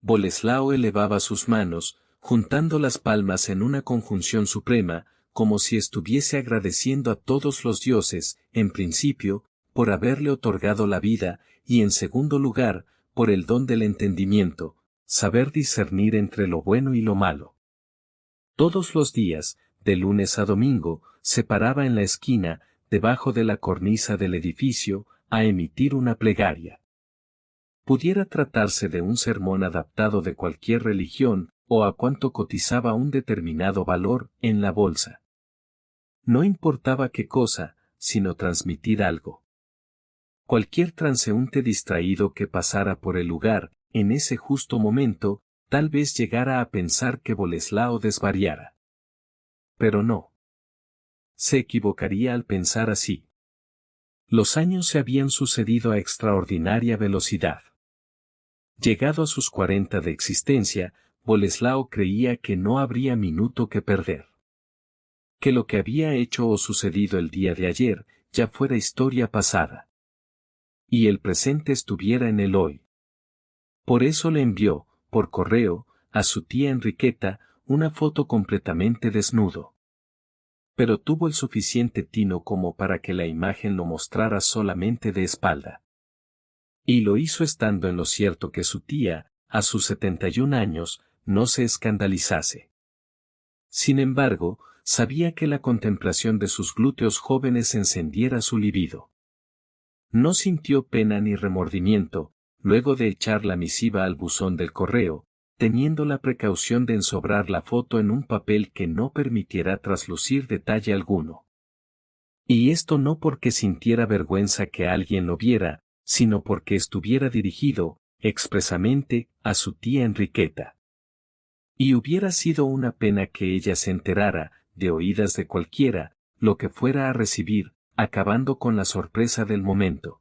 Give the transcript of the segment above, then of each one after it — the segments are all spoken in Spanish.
Boleslao elevaba sus manos, juntando las palmas en una conjunción suprema, como si estuviese agradeciendo a todos los dioses, en principio, por haberle otorgado la vida, y en segundo lugar, por el don del entendimiento, saber discernir entre lo bueno y lo malo. Todos los días, de lunes a domingo, se paraba en la esquina, debajo de la cornisa del edificio, a emitir una plegaria. Pudiera tratarse de un sermón adaptado de cualquier religión, o a cuánto cotizaba un determinado valor en la bolsa. No importaba qué cosa, sino transmitir algo. Cualquier transeúnte distraído que pasara por el lugar, en ese justo momento, tal vez llegara a pensar que Boleslao desvariara. Pero no. Se equivocaría al pensar así. Los años se habían sucedido a extraordinaria velocidad. Llegado a sus 40 de existencia, Boleslao creía que no habría minuto que perder. Que lo que había hecho o sucedido el día de ayer, ya fuera historia pasada. Y el presente estuviera en el hoy. Por eso le envió, por correo, a su tía Enriqueta, una foto completamente desnudo. Pero tuvo el suficiente tino como para que la imagen lo mostrara solamente de espalda. Y lo hizo estando en lo cierto que su tía, a sus 71 años, no se escandalizase. Sin embargo, sabía que la contemplación de sus glúteos jóvenes encendiera su libido. No sintió pena ni remordimiento, luego de echar la misiva al buzón del correo, teniendo la precaución de ensobrar la foto en un papel que no permitiera traslucir detalle alguno. Y esto no porque sintiera vergüenza que alguien lo viera, sino porque estuviera dirigido, expresamente, a su tía Enriqueta. Y hubiera sido una pena que ella se enterara, de oídas de cualquiera, lo que fuera a recibir, acabando con la sorpresa del momento.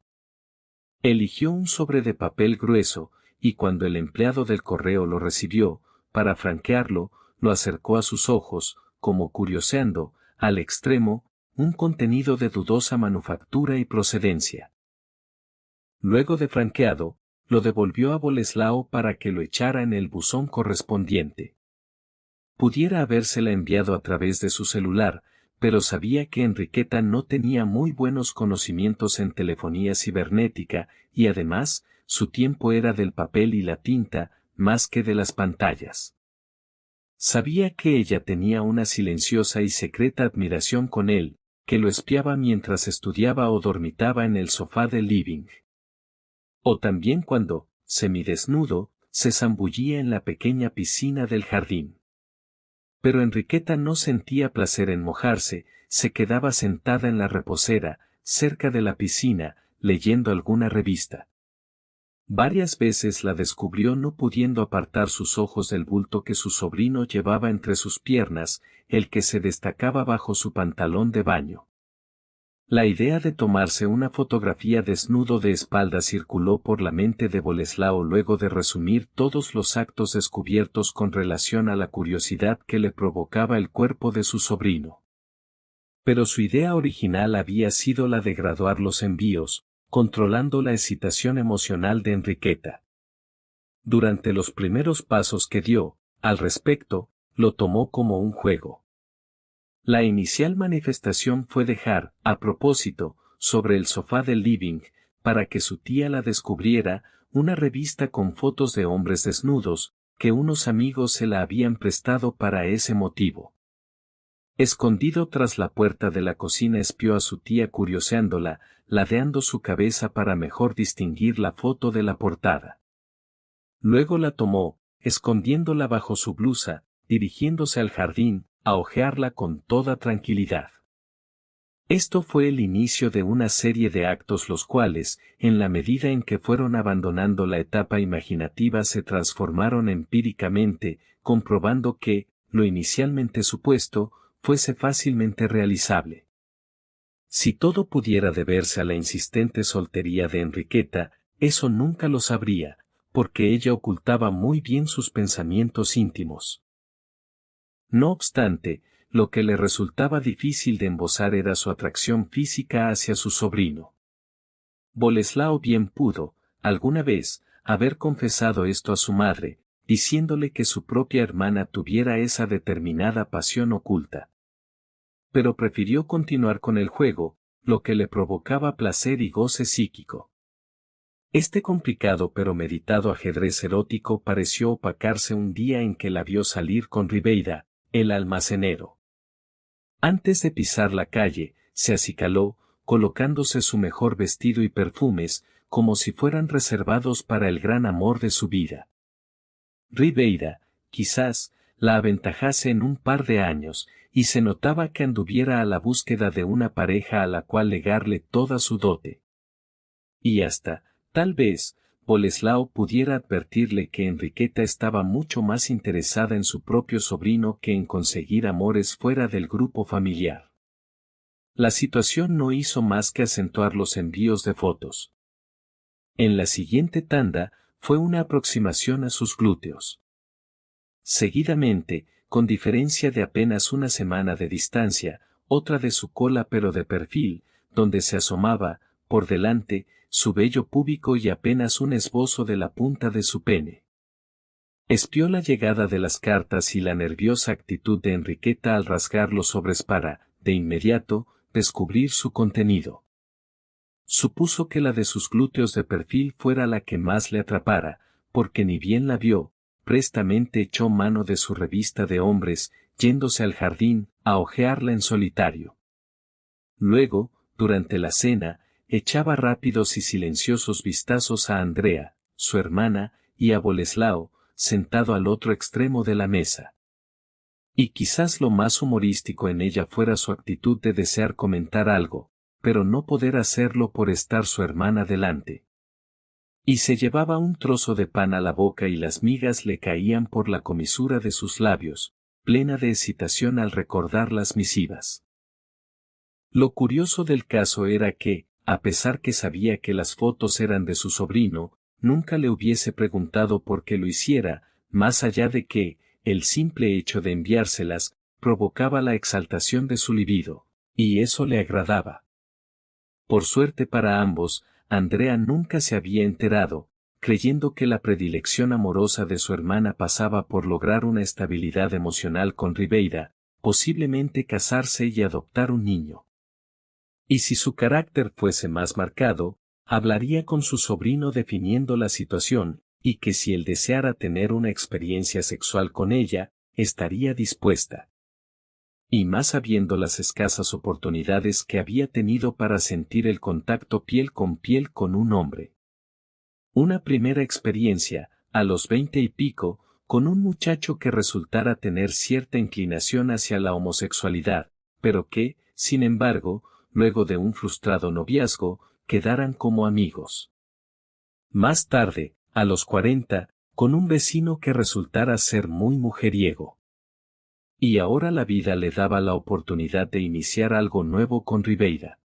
Eligió un sobre de papel grueso, y cuando el empleado del correo lo recibió, para franquearlo, lo acercó a sus ojos, como curioseando, al extremo, un contenido de dudosa manufactura y procedencia. Luego de franqueado, lo devolvió a Boleslao para que lo echara en el buzón correspondiente. Pudiera habérsela enviado a través de su celular, pero sabía que Enriqueta no tenía muy buenos conocimientos en telefonía cibernética, y además, su tiempo era del papel y la tinta, más que de las pantallas. Sabía que ella tenía una silenciosa y secreta admiración con él, que lo espiaba mientras estudiaba o dormitaba en el sofá del living. O también cuando, semidesnudo, se zambullía en la pequeña piscina del jardín. Pero Enriqueta no sentía placer en mojarse, se quedaba sentada en la reposera, cerca de la piscina, leyendo alguna revista. Varias veces la descubrió no pudiendo apartar sus ojos del bulto que su sobrino llevaba entre sus piernas, el que se destacaba bajo su pantalón de baño. La idea de tomarse una fotografía desnudo de espalda circuló por la mente de Boleslao luego de resumir todos los actos descubiertos con relación a la curiosidad que le provocaba el cuerpo de su sobrino. Pero su idea original había sido la de graduar los envíos, controlando la excitación emocional de Enriqueta. Durante los primeros pasos que dio, al respecto, lo tomó como un juego. La inicial manifestación fue dejar, a propósito, sobre el sofá del living, para que su tía la descubriera, una revista con fotos de hombres desnudos, que unos amigos se la habían prestado para ese motivo. Escondido tras la puerta de la cocina espió a su tía curioseándola, ladeando su cabeza para mejor distinguir la foto de la portada. Luego la tomó, escondiéndola bajo su blusa, dirigiéndose al jardín, a hojearla con toda tranquilidad. Esto fue el inicio de una serie de actos los cuales, en la medida en que fueron abandonando la etapa imaginativa se transformaron empíricamente, comprobando que, lo inicialmente supuesto, fuese fácilmente realizable. Si todo pudiera deberse a la insistente soltería de Enriqueta, eso nunca lo sabría, porque ella ocultaba muy bien sus pensamientos íntimos. No obstante, lo que le resultaba difícil de embosar era su atracción física hacia su sobrino. Boleslao bien pudo, alguna vez, haber confesado esto a su madre, diciéndole que su propia hermana tuviera esa determinada pasión oculta. Pero prefirió continuar con el juego, lo que le provocaba placer y goce psíquico. Este complicado pero meditado ajedrez erótico pareció opacarse un día en que la vio salir con Ribeira, el almacenero. Antes de pisar la calle, se acicaló, colocándose su mejor vestido y perfumes, como si fueran reservados para el gran amor de su vida. Ribeira, quizás, la aventajase en un par de años, y se notaba que anduviera a la búsqueda de una pareja a la cual legarle toda su dote. Y hasta, tal vez, Boleslao pudiera advertirle que Enriqueta estaba mucho más interesada en su propio sobrino que en conseguir amores fuera del grupo familiar. La situación no hizo más que acentuar los envíos de fotos. En la siguiente tanda, fue una aproximación a sus glúteos. Seguidamente, con diferencia de apenas una semana de distancia, otra de su cola pero de perfil, donde se asomaba, por delante, su vello púbico y apenas un esbozo de la punta de su pene. Espió la llegada de las cartas y la nerviosa actitud de Enriqueta al rasgar los sobres para, de inmediato, descubrir su contenido. Supuso que la de sus glúteos de perfil fuera la que más le atrapara, porque ni bien la vio, prestamente echó mano de su revista de hombres, yéndose al jardín, a hojearla en solitario. Luego, durante la cena, echaba rápidos y silenciosos vistazos a Andrea, su hermana, y a Boleslao, sentado al otro extremo de la mesa. Y quizás lo más humorístico en ella fuera su actitud de desear comentar algo, pero no poder hacerlo por estar su hermana delante. Y se llevaba un trozo de pan a la boca y las migas le caían por la comisura de sus labios, plena de excitación al recordar las misivas. Lo curioso del caso era que, a pesar que sabía que las fotos eran de su sobrino, nunca le hubiese preguntado por qué lo hiciera, más allá de que, el simple hecho de enviárselas, provocaba la exaltación de su libido, y eso le agradaba. Por suerte para ambos, Andrea nunca se había enterado, creyendo que la predilección amorosa de su hermana pasaba por lograr una estabilidad emocional con Ribeira, posiblemente casarse y adoptar un niño. Y si su carácter fuese más marcado, hablaría con su sobrino definiendo la situación, y que si él deseara tener una experiencia sexual con ella, estaría dispuesta. Y más sabiendo las escasas oportunidades que había tenido para sentir el contacto piel con un hombre. Una primera experiencia, a los 20 y pico, con un muchacho que resultara tener cierta inclinación hacia la homosexualidad, pero que, sin embargo, luego de un frustrado noviazgo, quedaran como amigos. Más tarde, a los 40, con un vecino que resultara ser muy mujeriego. Y ahora la vida le daba la oportunidad de iniciar algo nuevo con Ribeira.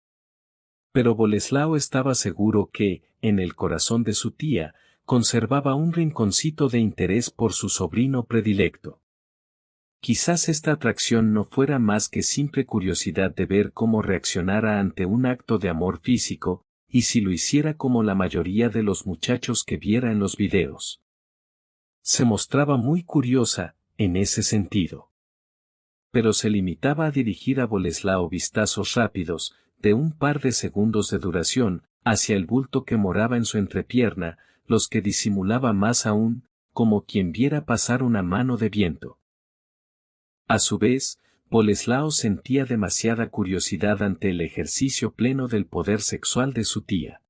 Pero Boleslao estaba seguro que, en el corazón de su tía, conservaba un rinconcito de interés por su sobrino predilecto. Quizás esta atracción no fuera más que simple curiosidad de ver cómo reaccionara ante un acto de amor físico, y si lo hiciera como la mayoría de los muchachos que viera en los videos. Se mostraba muy curiosa, en ese sentido. Pero se limitaba a dirigir a Boleslao vistazos rápidos, de un par de segundos de duración, hacia el bulto que moraba en su entrepierna, los que disimulaba más aún, como quien viera pasar una mano de viento. A su vez, Boleslao sentía demasiada curiosidad ante el ejercicio pleno del poder sexual de su tía.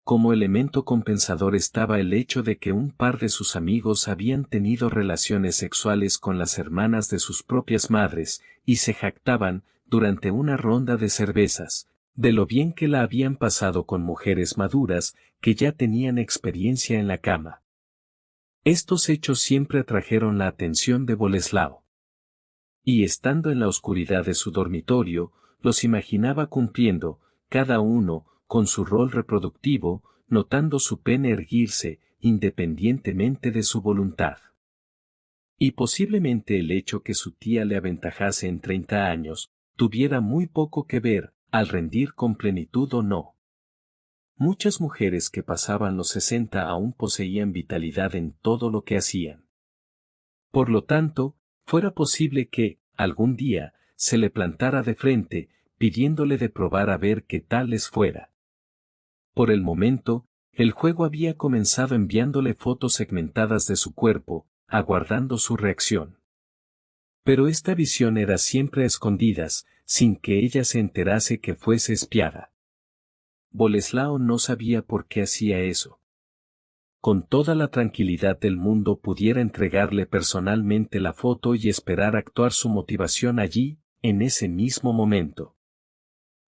Como elemento compensador estaba el hecho de que un par de sus amigos habían tenido relaciones sexuales con las hermanas de sus propias madres, y se jactaban, durante una ronda de cervezas, de lo bien que la habían pasado con mujeres maduras, que ya tenían experiencia en la cama. Estos hechos siempre atrajeron la atención de Boleslao. Y estando en la oscuridad de su dormitorio, los imaginaba cumpliendo, cada uno, con su rol reproductivo, notando su pene erguirse, independientemente de su voluntad. Y posiblemente el hecho que su tía le aventajase en 30 años, tuviera muy poco que ver, al rendir con plenitud o no. Muchas mujeres que pasaban los 60 aún poseían vitalidad en todo lo que hacían. Por lo tanto, fuera posible que, algún día, se le plantara de frente, pidiéndole de probar a ver qué tal les fuera. Por el momento, el juego había comenzado enviándole fotos segmentadas de su cuerpo, aguardando su reacción. Pero esta visión era siempre a escondidas, sin que ella se enterase que fuese espiada. Boleslao no sabía por qué hacía eso. Con toda la tranquilidad del mundo pudiera entregarle personalmente la foto y esperar actuar su motivación allí, en ese mismo momento.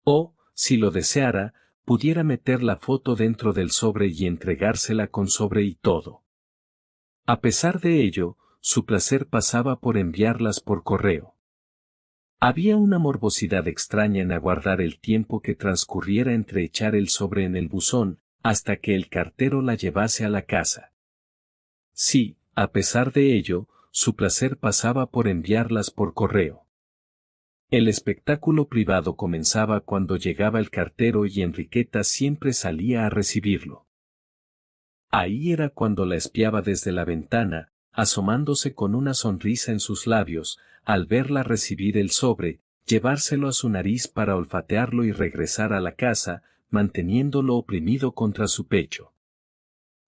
O, si lo deseara, pudiera meter la foto dentro del sobre y entregársela con sobre y todo. A pesar de ello, su placer pasaba por enviarlas por correo. Había una morbosidad extraña en aguardar el tiempo que transcurriera entre echar el sobre en el buzón, hasta que el cartero la llevase a la casa. Sí, a pesar de ello, su placer pasaba por enviarlas por correo. El espectáculo privado comenzaba cuando llegaba el cartero y Enriqueta siempre salía a recibirlo. Ahí era cuando la espiaba desde la ventana, asomándose con una sonrisa en sus labios, al verla recibir el sobre, llevárselo a su nariz para olfatearlo y regresar a la casa, manteniéndolo oprimido contra su pecho.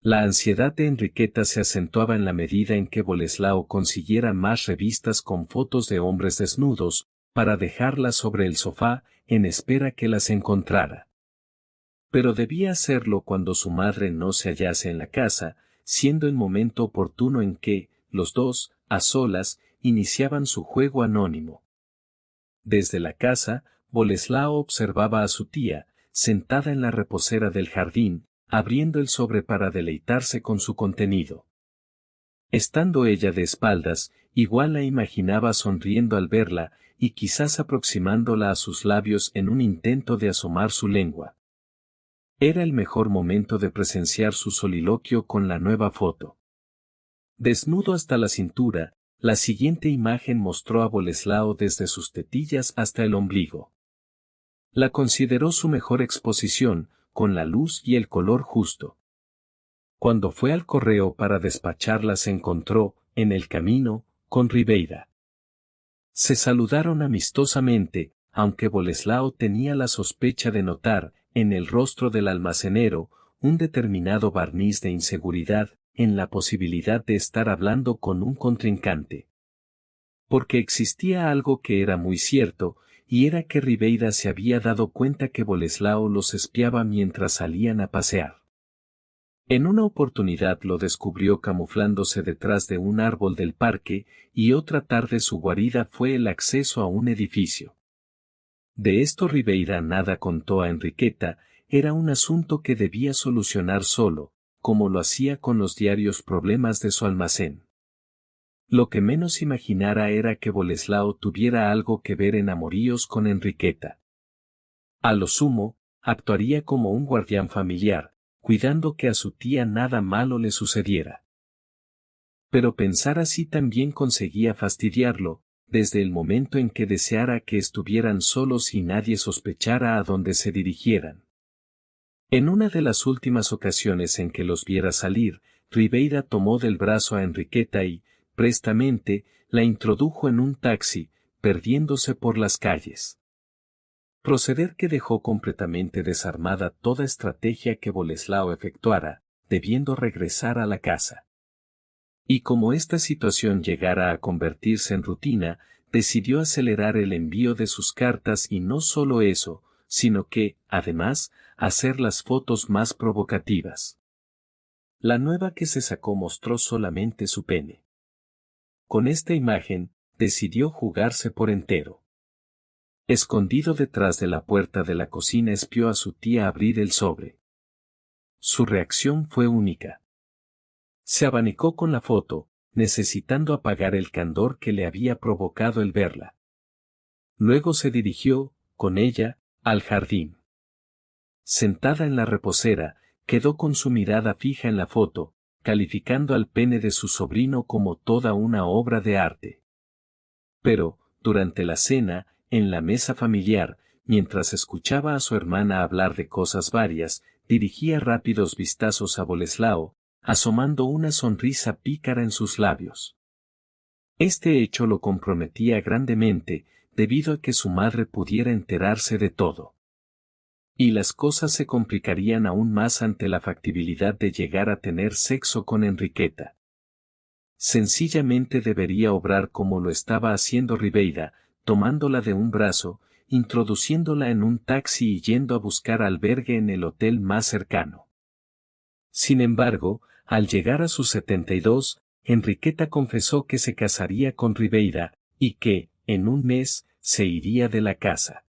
La ansiedad de Enriqueta se acentuaba en la medida en que Boleslao consiguiera más revistas con fotos de hombres desnudos, para dejarlas sobre el sofá, en espera que las encontrara. Pero debía hacerlo cuando su madre no se hallase en la casa, siendo el momento oportuno en que, los dos, a solas, iniciaban su juego anónimo. Desde la casa, Boleslao observaba a su tía, sentada en la reposera del jardín, abriendo el sobre para deleitarse con su contenido. Estando ella de espaldas, igual la imaginaba sonriendo al verla, y quizás aproximándola a sus labios en un intento de asomar su lengua. Era el mejor momento de presenciar su soliloquio con la nueva foto. Desnudo hasta la cintura, la siguiente imagen mostró a Boleslao desde sus tetillas hasta el ombligo. La consideró su mejor exposición, con la luz y el color justo. Cuando fue al correo para despacharla se encontró, en el camino, con Ribeira. Se saludaron amistosamente, aunque Boleslao tenía la sospecha de notar, en el rostro del almacenero, un determinado barniz de inseguridad, en la posibilidad de estar hablando con un contrincante. Porque existía algo que era muy cierto, y era que Ribeira se había dado cuenta que Boleslao los espiaba mientras salían a pasear. En una oportunidad lo descubrió camuflándose detrás de un árbol del parque, y otra tarde su guarida fue el acceso a un edificio. De esto Ribeira nada contó a Enriqueta, era un asunto que debía solucionar solo, como lo hacía con los diarios problemas de su almacén. Lo que menos imaginara era que Boleslao tuviera algo que ver en amoríos con Enriqueta. A lo sumo, actuaría como un guardián familiar, cuidando que a su tía nada malo le sucediera. Pero pensar así también conseguía fastidiarlo, desde el momento en que deseara que estuvieran solos y nadie sospechara a dónde se dirigieran. En una de las últimas ocasiones en que los viera salir, Ribeira tomó del brazo a Enriqueta y, prestamente, la introdujo en un taxi, perdiéndose por las calles. Proceder que dejó completamente desarmada toda estrategia que Boleslao efectuara, debiendo regresar a la casa. Y como esta situación llegara a convertirse en rutina, decidió acelerar el envío de sus cartas y no solo eso, sino que, además, hacer las fotos más provocativas. La nueva que se sacó mostró solamente su pene. Con esta imagen, decidió jugarse por entero. Escondido detrás de la puerta de la cocina espió a su tía abrir el sobre. Su reacción fue única. Se abanicó con la foto, necesitando apagar el candor que le había provocado el verla. Luego se dirigió, con ella, al jardín. Sentada en la reposera, quedó con su mirada fija en la foto, calificando al pene de su sobrino como toda una obra de arte. Pero, durante la cena, en la mesa familiar, mientras escuchaba a su hermana hablar de cosas varias, dirigía rápidos vistazos a Boleslao, asomando una sonrisa pícara en sus labios. Este hecho lo comprometía grandemente, debido a que su madre pudiera enterarse de todo. Y las cosas se complicarían aún más ante la factibilidad de llegar a tener sexo con Enriqueta. Sencillamente debería obrar como lo estaba haciendo Ribeira, tomándola de un brazo, introduciéndola en un taxi y yendo a buscar albergue en el hotel más cercano. Sin embargo, al llegar a sus 72, Enriqueta confesó que se casaría con Ribeira, y que, en un mes, se iría de la casa.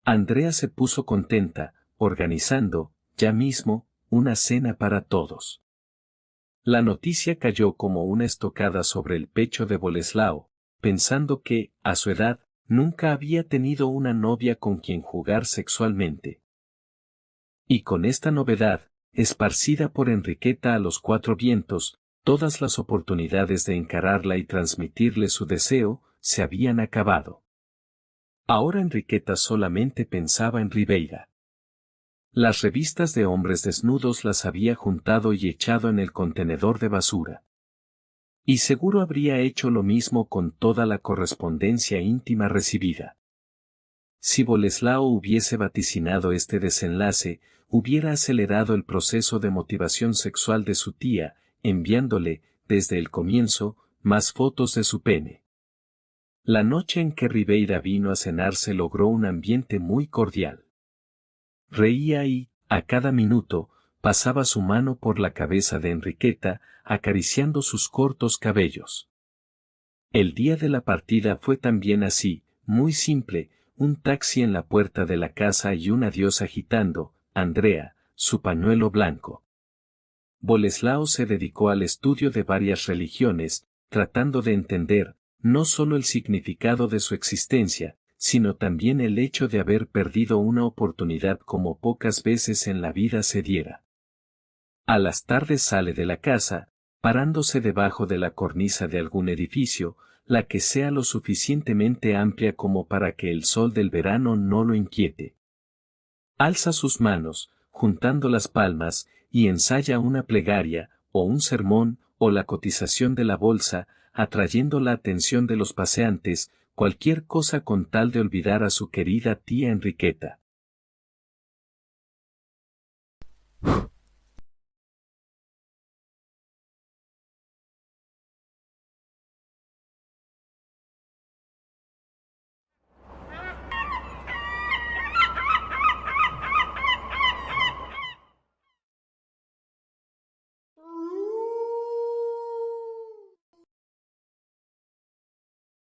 Andrea se puso contenta, organizando, ya mismo, una cena para todos. La noticia cayó como una estocada sobre el pecho de Boleslao, pensando que, a su edad, nunca había tenido una novia con quien jugar sexualmente. Y con esta novedad, esparcida por Enriqueta a los cuatro vientos, todas las oportunidades de encararla y transmitirle su deseo, se habían acabado. Ahora Enriqueta solamente pensaba en Ribeira. Las revistas de hombres desnudos las había juntado y echado en el contenedor de basura. Y seguro habría hecho lo mismo con toda la correspondencia íntima recibida. Si Boleslao hubiese vaticinado este desenlace, hubiera acelerado el proceso de motivación sexual de su tía, enviándole, desde el comienzo, más fotos de su pene. La noche en que Ribeira vino a cenar se logró un ambiente muy cordial. Reía y, a cada minuto, pasaba su mano por la cabeza de Enriqueta, acariciando sus cortos cabellos. El día de la partida fue también así, muy simple, un taxi en la puerta de la casa y un adiós agitando, Andrea, su pañuelo blanco. Boleslao se dedicó al estudio de varias religiones, tratando de entender, no solo el significado de su existencia, sino también el hecho de haber perdido una oportunidad como pocas veces en la vida se diera. A las tardes sale de la casa, parándose debajo de la cornisa de algún edificio, la que sea lo suficientemente amplia como para que el sol del verano no lo inquiete. Alza sus manos, juntando las palmas, y ensaya una plegaria, o un sermón, o la cotización de la bolsa, atrayendo la atención de los paseantes, cualquier cosa con tal de olvidar a su querida tía Enriqueta.